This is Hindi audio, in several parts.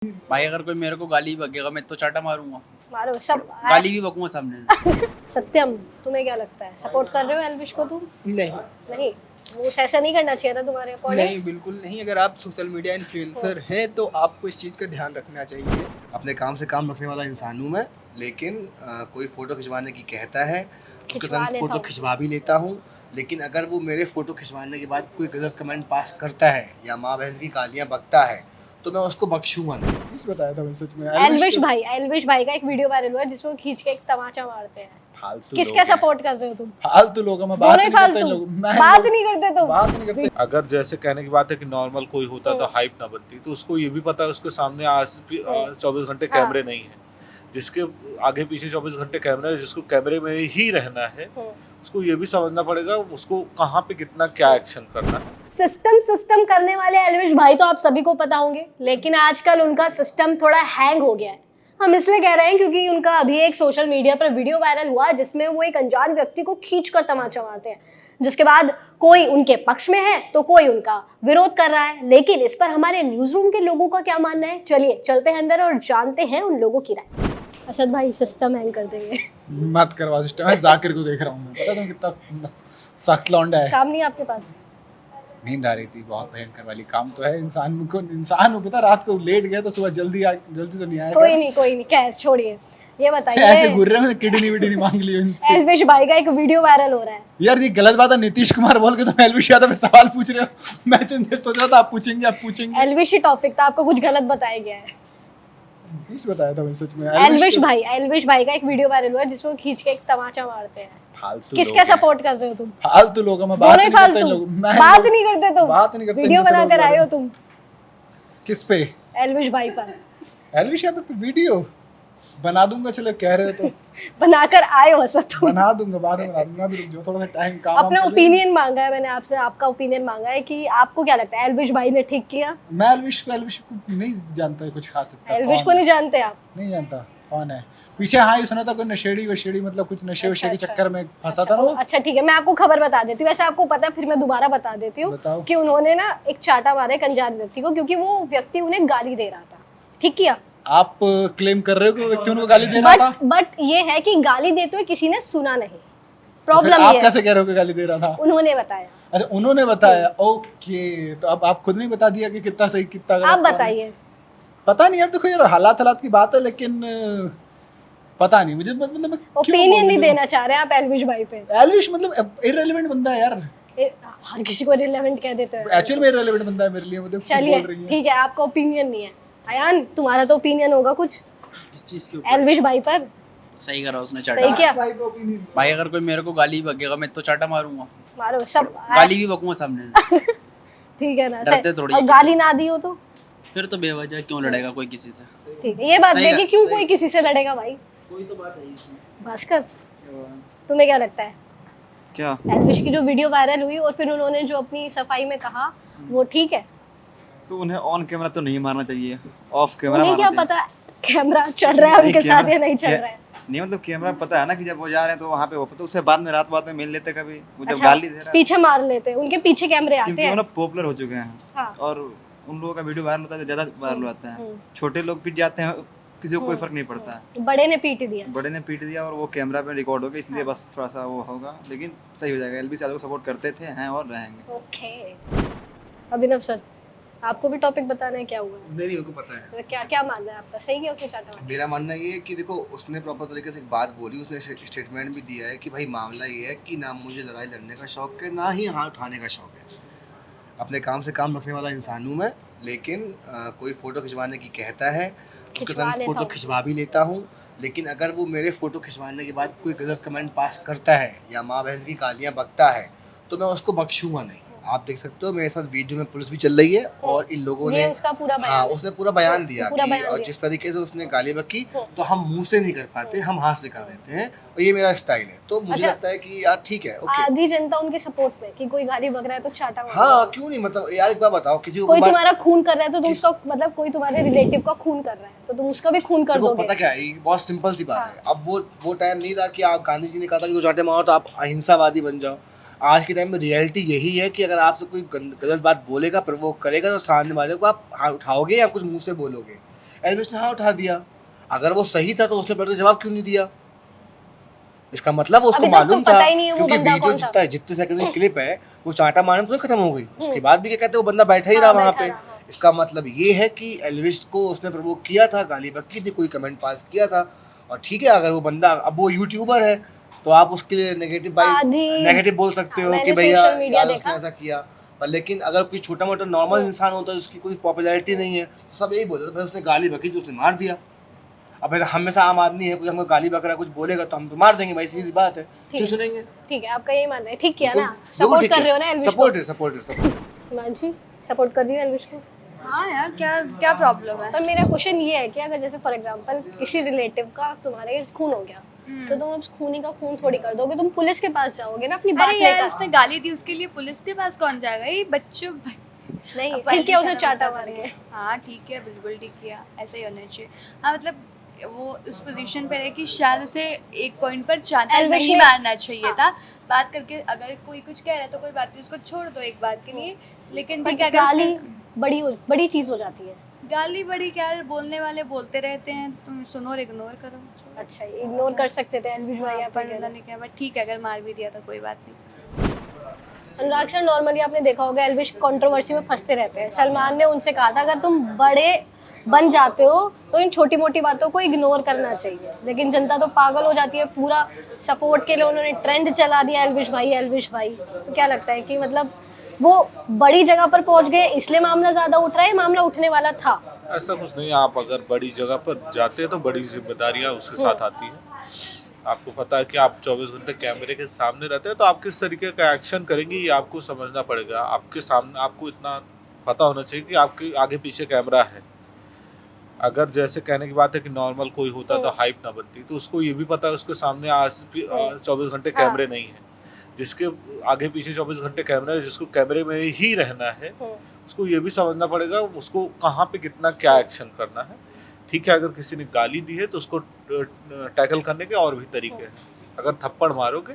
भाई अगर कोई मेरे को गाली बकेगा मैं तो चाटा मारूंगा, मारो सब। गाली भी बकूंगा सामने से। सत्यम, तुम्हें क्या लगता है, सपोर्ट कर रहे हो एल्विश को तुम? नहीं नहीं, वो ऐसा नहीं करना चाहिए था तुम्हारे अकॉर्डिंग। नहीं बिल्कुल नहीं। अगर आप सोशल मीडिया इन्फ्लुएंसर हैं तो आपको इस चीज़ का ध्यान रखना चाहिए। अपने काम से काम रखने वाला इंसान हूँ मैं, लेकिन कोई फ़ोटो खिंचवाने की कहता है उसके खिंचवा संग लेता फ़ोटो हूँ। खिंचवा भी लेता हूँ। लेकिन अगर वो मेरे फ़ोटो खिंचवाने के बाद कोई गलत कमेंट पास करता है या माँ बहन की गालियाँ बकता है तो मैं उसको बख्शूंगा नहीं। कुछ बताया था मैंने सच में। एल्विश भाई का एक वीडियो वायरल हुआ है जिसमें वो खींच के एक तमाचा मारते हैं। फालतू किसका लोग हैं। सपोर्ट कर रहे हो तुम? फालतू लोग हैं, मैं बात दोनों नहीं ही करता इन फालतू, लोगों- बात नहीं करते तुम। बात नहीं करते। अगर जैसे कहने की बात है कि नॉर्मल कोई होता तो हाइप ना बनती, तो उसको ये भी पता है उसके सामने आज 24 घंटे हाँ। कैमरे नहीं है। जिसके आगे पीछे 24 घंटे कैमरा है, जिसको कैमरे में ही रहना है, उसको ये भी समझना पड़ेगा उसको कहाँ पे कितना क्या एक्शन करना है। सिस्टम करने वाले एल्विश भाई तो आप सभी को पता होंगे, लेकिन आजकल उनका सिस्टम थोड़ा हैंग हो गया है। हम इसलिए कह रहे हैं क्योंकि उनका अभी एक सोशल मीडिया पर वीडियो वायरल हुआ जिसमें वो एक अनजान व्यक्ति को खींचकर तमाचा मारते हैं, जिसके बाद कोई उनके पक्ष में है तो कोई उनका विरोध कर रहा है। लेकिन इस पर हमारे न्यूज रूम के लोगों का क्या मानना है, चलिए चलते हैं अंदर और जानते हैं उन लोगों की राय। असद भाई, सिस्टम हैंग कर देंगे। मत करवा सिस्टम। मैं जाकिर को देख रहा हूँ, मैं पता तुम कितना सख्त लौंडा है। काम नहीं आपके पास? नींद आ रही थी, बहुत भयंकर वाली। काम तो है, इंसान को पता, रात को लेट गया तो सुबह जल्दी तो नहीं आएगा। कोई नहीं, खैर छोड़िए। ये ऐसे बताइए, घूर रहे हैं, किडनी विडनी मांग ली इनसे। एल्विश भाई का एक वीडियो वायरल हो रहा है। यार ये गलत बात है। नीतीश कुमार बोल के तुम एल्विश यादव पे सवाल पूछ रहे हो। मैं तो सोच रहा था आप पूछेंगे। एल्विश ही टॉपिक था, आपको कुछ गलत बताया गया है। कुछ बताया था मैंने सच में। एल्विश भाई का एक वीडियो वायरल हुआ है जिसमें वो खींच के एक तमाचा मारते हैं। फालतू किसका लोग हैं। सपोर्ट कर रहे हो तुम? फालतू लोग हैं, मैं दोनों बात ही नहीं करता इन फालतू, लोगों- मैं- बात नहीं करते तुम। बात नहीं करते वीडियो इनसे बनाकर लोग आए हो वाले। तुम किस पे? एल्विश भाई पर। एल्विश यादव पे वीडियो बना दूंगा, चलो कह रहे हो तो बनाकर आए हो असद तुम। बना दूंगा, बाद में बना दूंगा। अभी रुक जाओ, थोड़ा सा टाइम काम अपना ओपिनियन मांगा है मैंने आपसे, आपका ओपिनियन मांगा है कि आपको क्या लगता है एल्विश भाई ने ठीक किया? मैं एल्विश को नहीं जानता है कुछ खास इतना। एल्विश को नहीं जानते आप? नहीं जानता कौन है पीछे। हाँ ये सुना था कोई नशेड़ी वशेड़ी, मतलब कुछ नशे वशे के अच्छा। चक्कर में फंसा था ना वो। अच्छा ठीक है, मैं आपको खबर बता देती हूँ। वैसे आपको पता है, फिर मैं दोबारा बता देती हूँ बताओ। कि उन्होंने ना एक चाटा मारा एक अनजान व्यक्ति को, क्योंकि वो व्यक्ति उन्हें गाली दे रहा था। ठीक किया? आप क्लेम कर रहे हो कि वो व्यक्ति उनको गाली दे रहा था? बट ये है कि गाली देते हुए किसी ने सुना नहीं। तो फिर प्रॉब्लम आप ये है, कैसे कह रहे हो कि गाली दे रहा था? उन्होंने बताया। अच्छा उन्होंने बताया, ओके। तो अब आप खुद नहीं बता दिया कि कितना सही कितना गलत? आप कौन है? बताइए। पता नहीं यार, देखो यार हालात की बात है, लेकिन पता नहीं मुझे, मतलब मैं क्यों ओपिनियन नहीं बोलूं? देना चाह रहे हैं आप एल्विश भाई पे? एल्विश मतलब इररिलेवेंट बंदा है यार। हर किसी को रिलेवेंट कह देते हैं। एक्चुअल में इररिलेवेंट बंदा है मेरे लिए, मतलब कुछ चलिए बोल रही है। ठीक है, आपका ओपिनियन नहीं है। अयान, तुम्हारा तो ओपिनियन होगा कुछ किस चीज के ऊपर? एल्विश भाई पर। सही करा उसने सही चाटा। किया? भाई अगर कोई मेरे को गाली बकेगा मैं तो चाटा मारूंगा, मारो सब। गाली भी बकूंगा सामने से। ठीक है ना? डरते थोड़ी और है गाली ना दी हो तो फिर तो बेवजह क्यों लड़ेगा कोई किसी से? ठीक है। ये बात सही देखिए, है, क्यों सही। कोई किसी से लड़ेगा भाई? कोई तो बात है इसमें। भास्कर, तुम्हें क्या लगता है क्या? एल्विश की जो वीडियो वायरल हुई और फिर उन्होंने जो अपनी सफाई में कहा, वो ठीक है? तो उन्हें ऑन कैमरा तो नहीं मारना चाहिए, ऑफ कैमरा उन्हें क्या मारना चाहिए। पता कैमरा चल रहा है नहीं, उनके साथ या कैमरा- नहीं चल कै- रहा है? नहीं मतलब कैमरा पता है ना कि जब वो जा रहे हैं तो वहाँ पे वो पता, उससे बाद में रात में मिल लेते कभी, वो जब अच्छा, गाली दे रहा है, पीछे मार लेते हैं, उनके पीछे कैमरे आते क्योंकि वो हैं। ना पॉपुलर हो चुके हैं। हाँ। और उन लोगों का वीडियो वायरल होता है तो ज़्यादा वायरल होता है। हम्म। छोटे लोग पिट जाते हैं, किसी को कोई फर्क नहीं पड़ता है। बड़े ने पीट दिया। बड़े ने पीट दिया और वो कैमरा पे रिकॉर्ड हो गया, इसलिए बस थोड़ा सा वो होगा, लेकिन सही हो जाएगा। एल्विश यादव को सपोर्ट करते थे, हैं और रहेंगे। ओके। अभिनव सर, आपको भी टॉपिक बताना है, क्या हुआ? नहीं उनको पता है। तो क्या क्या मानना है आपका? सही किया उसने चाटा मारा? मेरा मानना ये है कि देखो उसने प्रॉपर तरीके से एक बात बोली, उसने स्टेटमेंट भी दिया है कि भाई मामला ये है कि ना मुझे लड़ाई लड़ने का शौक है, ना ही हाथ उठाने का शौक है। अपने काम से काम रखने वाला इंसान हूँ मैं, लेकिन कोई फ़ोटो खिंचवाने की कहता है उसके खिंचवा संग लेता फ़ोटो हूँ। खिंचवा भी लेता हूँ। लेकिन अगर वो मेरे फ़ोटो खिंचवाने के बाद कोई गलत कमेंट पास करता है या माँ बहन की गालियाँ बकता है तो मैं उसको बख्शूंगा नहीं। आप देख सकते हो मेरे साथ वीडियो में पुलिस भी चल रही है और इन लोगों ये ने उसका पूरा बयान हाँ है। उसने पूरा बयान दिया पूरा कि बयान और दिया। जिस तरीके से उसने गाली बकी तो हम मुंह से नहीं कर पाते, हम हाथ से कर देते हैं और ये मेरा स्टाइल है। तो मुझे अच्छा। लगता है कि यार ठीक है, ओके। आधी जनता उनके सपोर्ट में कि कोई गाली बक रहा है तो चाटा मारो। हाँ क्यों नहीं, मतलब यार एक बार बताओ, किसी को कोई बात- तुम्हारा खून कर रहा है तो तुम उसका, मतलब कोई तुम्हारे रिलेटिव का खून कर रहा है तो तुम उसका भी खून कर देखो दोगे। पता क्या है, ये बहुत सिंपल सी बात हाँ। है। अब वो टाइम नहीं रहा कि आप, गांधी जी ने कहा था कि वो चाटे मारो तो आप अहिंसावादी बन जाओ। आज के टाइम में रियलिटी यही है कि अगर आपसे कोई गलत बात बोलेगा, प्रवोक करेगा तो सामने वाले को आप हाथ उठाओगे या कुछ मुंह से बोलोगे। एल्विश ने हाँ उठा दिया। अगर वो सही था तो उसने पलट के जवाब क्यों नहीं दिया? इसका मतलब उसको अभी तक मालूम तो था, पता ही नहीं है वो क्योंकि बंदा वीडियो कौन था। जितने सेकंड की क्लिप है वो चांटा मारने में तो खत्म हो गई। उसके बाद भी क्या कहते हैं, वो बंदा बैठा ही रहा वहाँ पे। इसका मतलब ये है कि एल्विश को उसने प्रवोक किया था, गाली बक्की थी, कोई कमेंट पास किया था। और ठीक है, अगर वो बंदा अब वो यूट्यूबर है तो आप उसके लिए नेगेटिव बोल सकते हो कि भैया यार उसने ऐसा किया। पर लेकिन अगर कोई छोटा मोटा नॉर्मल इंसान होता है जिसकी कोई पॉपुलैरिटी नहीं है तो सब यही बोलते भाई उसने गाली बकी तो उसने मार दिया। अब हमेशा आम आदमी है, कोई हमको गाली बकरा कुछ बोलेगा तो हम तो मार देंगे भाई, सीधी बात है, क्यों सुनेंगे? ठीक है, आपका यही मानना है। ठीक किया ना, सपोर्ट कर रहे हो ना एल्विश को? सपोर्ट हिमांशी सपोर्ट कर रही हो एल्विश को? हाँ यार, क्या क्या प्रॉब्लम है? पर मेरा क्वेश्चन ये है कि अगर जैसे फॉर एग्जांपल किसी रिलेटिव का तुम्हारे खून हो गया तो तुम अब खूनी का खून थोड़ी कर दोगे, तुम पुलिस के पास जाओगे ना अपनी बात अरे यार, लेकर। उसने गाली दी, उसके लिए पुलिस के पास कौन जाएगा? ये बच्चों नहीं अब फिर क्या उसे एल्विश चाटा आना मार के? हाँ ठीक है, बिल्कुल ठीक किया, ऐसा ही होना चाहिए। हाँ मतलब वो उस पोजीशन पर है कि शायद उसे एक पॉइंट पर चाटा एल्विश नहीं ने- मारना चाहिए था। बात करके अगर कोई कुछ कह रहा है तो कोई बात नहीं, उसको छोड़ दो एक बार के लिए। लेकिन ठीक है, अगर गाली उसने बड़ी चीज हो जाती है। गाली बड़ी क्या, बोलने वाले बोलते रहते हैं, तुम सुनो और इग्नोर करो। अच्छा, इग्नोर कर सकते थे एल्विश भाई आप पर उन्होंने क्या, बट ठीक है, अगर मार भी दिया तो कोई बात नहीं। अनुराग सर, नॉर्मली आपने देखा होगा एल्विश कंट्रोवर्सी में फंसते रहते हैं। सलमान ने उनसे कहा था अगर तुम बड़े बन जाते हो तो इन छोटी मोटी बातों को इग्नोर करना चाहिए, लेकिन जनता तो पागल हो जाती है। पूरा सपोर्ट के लिए उन्होंने ट्रेंड चला दिया एल्विश भाई। तो क्या लगता है कि मतलब वो बड़ी जगह पर पहुंच गए इसलिए मामला ज्यादा उठ रहा है, मामला उठने वाला था? ऐसा कुछ नहीं, आप अगर बड़ी जगह पर जाते हैं तो बड़ी जिम्मेदारियां उसके साथ आती हैं। आपको पता है कि आप 24 घंटे कैमरे के सामने रहते हैं तो आप किस तरीके का एक्शन करेंगे ये आपको समझना पड़ेगा। आपके सामने आपको इतना पता होना चाहिए कि आपके आगे पीछे कैमरा है। अगर जैसे कहने की बात है कि नॉर्मल कोई होता तो हाइप ना बनती, तो उसको ये भी पता है उसके सामने आज 24 घंटे कैमरे नहीं है। जिसके आगे पीछे 24 घंटे कैमरा है, जिसको कैमरे में ही रहना है, उसको ये भी समझना पड़ेगा उसको कहाँ पे कितना क्या एक्शन करना है। ठीक है, अगर किसी ने गाली दी है तो उसको टैकल करने के और भी तरीके हैं। अगर थप्पड़ मारोगे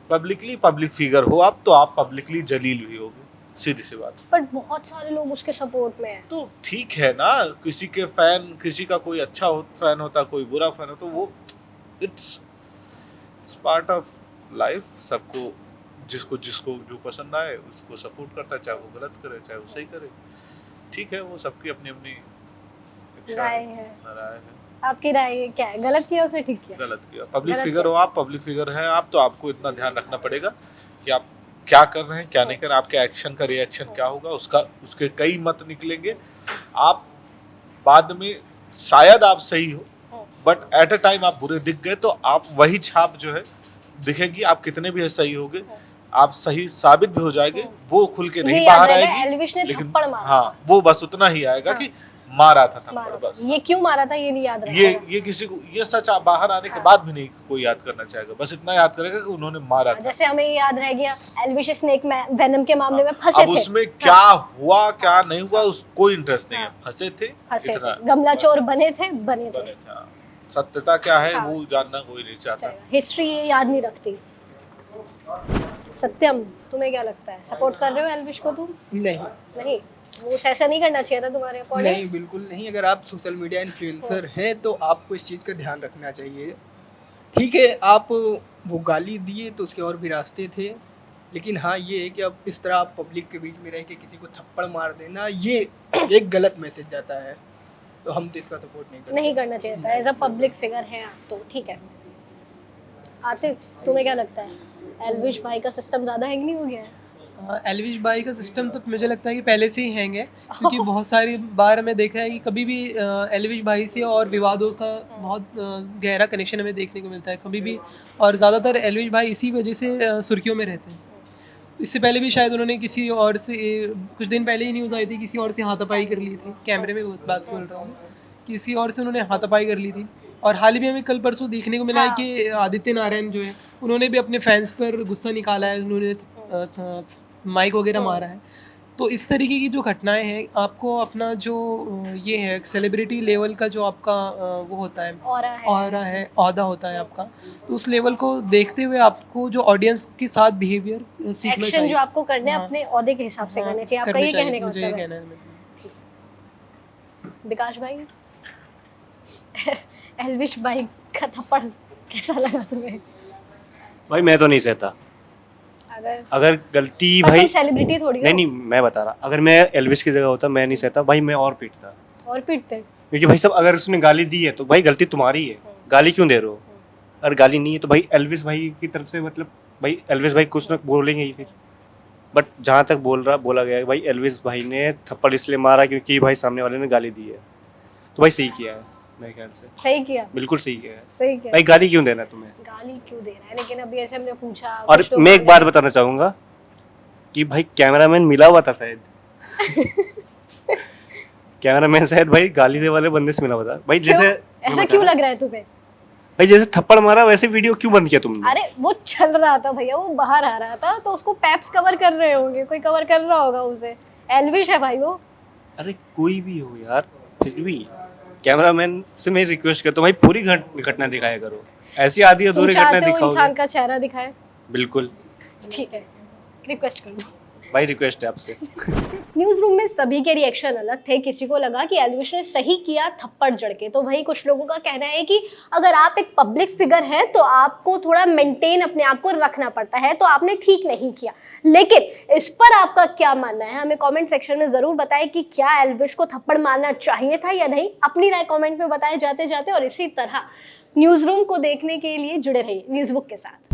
पब्लिकली, पब्लिक फिगर हो आप, तो आप पब्लिकली जलील भी होगे, सीधी सी बात। पर बहुत सारे लोग उसके सपोर्ट में हैं। तो ठीक है ना, किसी के फैन, किसी का कोई अच्छा फैन होता, कोई बुरा फैन होता, वो इट्स पार्ट ऑफ लाइफ। सबको जिसको जो पसंद आए उसको सपोर्ट करता है, चाहे वो गलत करे चाहे वो सही करे। ठीक है, वो सबकी अपनी अपनी राय है। राय है। आपकी राय क्या है? गलत किया उसने, ठीक किया? गलत किया। पब्लिक गलत फिगर हो आप, पब्लिक फिगर हैं आप, तो आपको इतना ध्यान रखना पड़ेगा कि आप क्या कर रहे हैं क्या नहीं कर रहे हैं, आपके एक्शन का रिएक्शन क्या होगा, उसके कई मत निकलेंगे। आप बाद में शायद आप सही हो, बट एट अ टाइम आप बुरे दिख गए तो आप वही छाप जो है दिखेगी। आप कितने भी सही होगे, आप सही साबित भी हो जाएंगे, वो खुल के ये नहीं याद बाहर रहेगा, आएगी। एल्विश ने लेकिन थप्पड़ मारा। हाँ, वो बस उतना ही आएगा कि मारा था थप्पड़, बस। ये क्यों मारा था ये नहीं याद रहेगा। ये किसी को ये सच बाहर आने के बाद भी नहीं कोई याद करना चाहेगा, बस इतना याद करेगा कि उन्होंने मारा था। जैसे हमें ये याद रह गया एल्विश स्नेक वेनम के मामले में फंसे अब थे। उसमें क्या हुआ क्या नहीं हुआ उसको कोई इंटरेस्ट नहीं है, फंसे थे इतना। गमला चोर बने थे। बने थे, हाँ। सत्यता क्या है वो जानना कोई नहीं चाहता। हिस्ट्री याद नहीं रखती। सत्यम, तुम्हें क्या लगता है? सपोर्ट कर रहे हो एल्विश को तुम? नहीं, वो ऐसा नहीं करना चाहिए था तुम्हारे अकॉर्डिंग? नहीं, बिल्कुल नहीं। अगर आप सोशल मीडिया इन्फ्लुएंसर हैं तो आपको इस चीज़ का ध्यान रखना चाहिए। ठीक है, आप वो गाली दिए तो उसके और भी रास्ते थे, लेकिन हाँ ये है कि अब इस तरह आप पब्लिक के बीच में रह के किसी को थप्पड़ मार देना, ये एक गलत मैसेज जाता है, तो हम तो इसका सपोर्ट नहीं करते। नहीं करना चाहिए था। एज अ पब्लिक फिगर है आप तो ठीक है। आतिफ, तुम्हें क्या लगता है एल्विश भाई का सिस्टम ज़्यादा हैंग नहीं हो गया है? एल्विश भाई का सिस्टम तो मुझे लगता है कि पहले से ही हैंग है, क्योंकि बहुत सारी बार हमें देखा है कि कभी भी एल्विश भाई से और विवादों का बहुत गहरा कनेक्शन हमें देखने को मिलता है कभी भी, और ज़्यादातर एल्विश भाई इसी वजह से सुर्खियों में रहते हैं। इससे पहले भी शायद उन्होंने किसी और से, कुछ दिन पहले ही न्यूज़ आई थी, किसी और से हाथापाई कर ली थी। कैमरे में बात बोल रहा हूँ, किसी और से उन्होंने हाथापाई कर ली थी। और हाल ही में हमें कल परसों देखने को मिला है कि आदित्य नारायण जो है उन्होंने भी अपने फैंस पर गुस्सा निकाला है, उन्होंने माइक वगैरह मारा है। तो इस तरीके की जो घटनाएं हैं, आपको अपना जो ये है सेलिब्रिटी लेवल का जो आपका वो होता है, ऑरा है, औहदा होता है आपका, तो उस लेवल को देखते हुए आपको जो ऑडियंस के साथ बिहेवियर सीखना चाहिए। जो आपको करने हैं अपने औहदे के हिसाब से करने चाहिए। आपका ये कहने का मतलब है। है विकास भाई? एल्विश भाई का थप्पड़ कैसा लगा तुम्हें? भाई मैं तो नहीं सहता। अगर गलती पर भाई तुम सेलिब्रिटी थोड़ी हो। नहीं मैं बता रहा, अगर मैं एल्विश की जगह होता मैं नहीं सहता भाई, मैं और पीटता। और पीटते। क्योंकि भाई सब अगर उसने गाली दी है तो भाई गलती तुम्हारी है, गाली क्यों दे रहे हो? अगर गाली नहीं है तो भाई एल्विश भाई की तरफ से मतलब भाई एल्विश भाई कुछ ना बोलेंगे ही फिर। बट जहाँ तक बोला गया है भाई एल्विश भाई ने थप्पड़ इसलिए मारा क्योंकि भाई सामने वाले ने गाली दी है, तो भाई सही किया है मेरे ख्याल से। सही किया। बिल्कुल सही किया है। सही किया। भाई गाली क्यों देना तुम्हें? गाली क्यों दे रहा है? लेकिन अभी ऐसे हमने पूछा। और मैं एक बात बताना चाहूंगा कि भाई कैमरामैन मिला हुआ था शायद। कैमरामैन शायद भाई गाली दे वाले बंदे से मिला हुआ था भाई। जैसे ऐसा क्यों लग रहा है तुम्हें? भाई जैसे थप्पड़ मारा वैसे वीडियो क्यों बंद किया तुमने? अरे वो चल रहा था भैया, वो बाहर आ रहा था तो उसको पैप्स कवर कर रहे होंगे, कोई कवर कर रहा होगा उसे। एल्विश है भाई वो। अरे कोई भी हो यार, फिर भी कैमरामैन से मैं रिक्वेस्ट करता हूँ भाई पूरी घटना दिखाया करो, ऐसी आधी अधूरी घटना दिखाओगे। इंसान का चेहरा दिखाए। बिल्कुल ठीक है, रिक्वेस्ट कर दो भाई, रिक्वेस्ट है आपसे। न्यूज रूम में सभी के रिएक्शन अलग थे। किसी को लगा कि एल्विश ने सही किया थप्पड़ जड़ के, तो वही कुछ लोगों का कहना है कि अगर आप एक पब्लिक फिगर हैं तो आपको थोड़ा मेंटेन अपने आप को रखना पड़ता है, तो आपने ठीक नहीं किया। लेकिन इस पर आपका क्या मानना है, हमें कमेंट सेक्शन में जरूर बताएं कि क्या एल्विश को थप्पड़ मारना चाहिए था या नहीं। अपनी राय कमेंट में बताए जाते जाते, और इसी तरह न्यूज रूम को देखने के लिए जुड़े रहिए न्यूज़ बुक के साथ।